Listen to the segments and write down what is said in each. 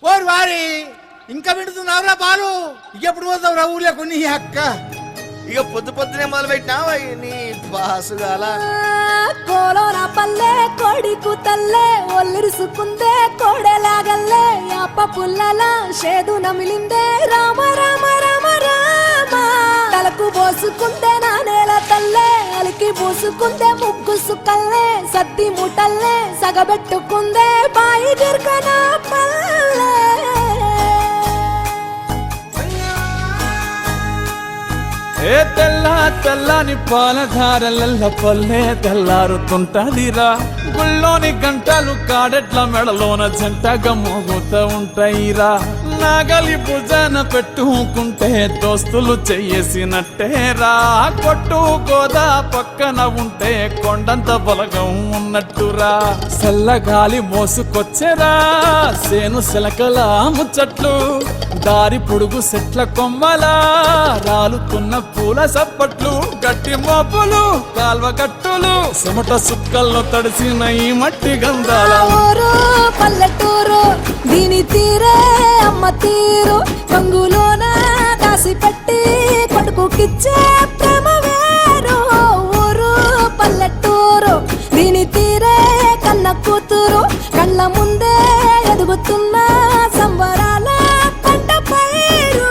ఓరు వారి ఇంకా వింటున్నావురా బాలు, ఎప్పుడు పోతావురా ఊర్లో కొన్ని అక్క? ఇక పొద్దు పొద్దునే మొదలు పెట్టినావా నీ బాసుగాల? కోలోన పల్లె కోడి కూతల్లే ఒల్లిరుసుకుందే కోడెలాగల్లే యాప పుల్లల షేదు నమిలిందే రామ రామ రామ రామ తలకు పోసుకుందే నా నేల తల్లే అలికి పూసుకుందే ముగ్గు సుక్కల్లే సద్ది ముటల్లే సగబెట్టుకుందే బాయి గిర్కన పల్లె. ఏ తెల్ల తెల్లని పాలధారలల్ల పల్లె తెల్లారుతుంటదిరా, గుళ్ళోని గంటలు కాడెట్ల మెడలోన జంటగా మోగుతూ ఉంటాయిరా. నాగలి భుజాన పెట్టుకుంటే దోస్తులు చెయ్యేసినట్టేరా, కొట్టు గోదా పక్కన ఉంటే కొండంత బలగం ఉన్నట్టురా. చల్లగాలి మోసుకొచ్చెరా సేను శిలకల ముచ్చట్లు, దారి పొడుగు సెట్ల కొమ్మలా రాలుతున్న పూల సప్పట్లు, గట్టి మోపులు కాల్వ గట్టులు చెమట సుక్కల్లో తడిసిన ఈ మట్టి గంధాల ఊరు పల్లెటూరు దీని తీరే అమ్మ తీరు, రంగులోన దాసి పెట్టి కొడుకుకిచ్చే ప్రేమ వేరు. ఊరు పల్లెటూరు దీని తీరే కన్న కూతురు, కళ్ళ ముందే ఎదుగుతున్న సంబరాల పంట పైరు.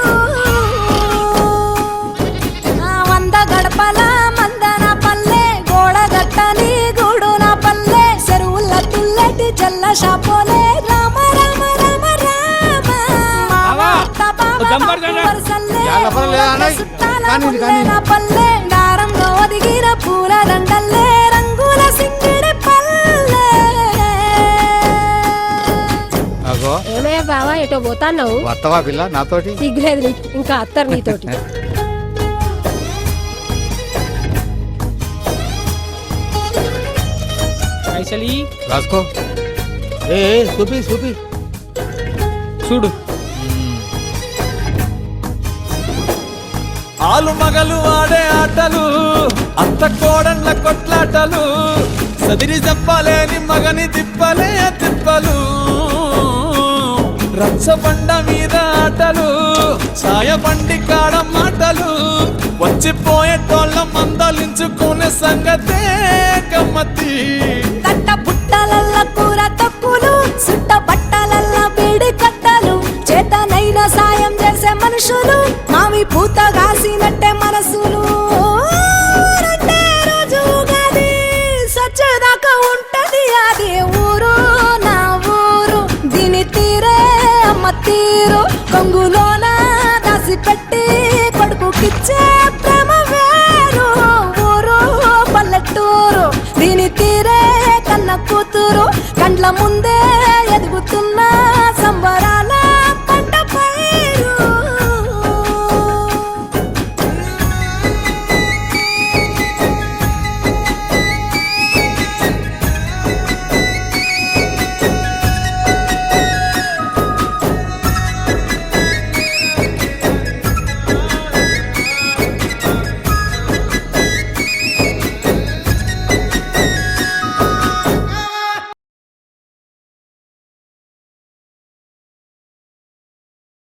వంద గడపల మందన పల్లె గోడ గట్టని గూడున పల్లె చెరువుల తుల్లటి జల్ల షాపోలే రామ రామ రామ రామ పల్లె దారంగా ఒదిగిన పూల దండల్లే రంగుల సింగిడి పల్లె. ఏమయ్యా బావా ఎటో పోతాన్నావు? వత్తవా పిల్ల నాతోటి? సిగ్గులేదు నీకు, ఇంకా అత్తరు నీతోటి. పైసలి రాసుకో. ఏ చూపి చూపి చూడు. ఆలు మగలు ఆడే ఆటలు, అత్త కోడళ్ళ కొట్లాటలు, సదిరి చెప్పలేని మగని తిప్పలే తిప్పలు, రచ్చబండ మీద ఆటలు, సాయబండి కాడ మాటలు, వచ్చిపోయేటోళ్ళ మందలించుకునే సంగతే గమ్మతి. తట్ట బుట్టలల్ల కూర తక్కులు, సుట్ట బట్టలల్ల బీడి కట్టలు, చేతనైన సాయం చేసే మనుషులు, మావి పూత కాసినట్టే మనసులు.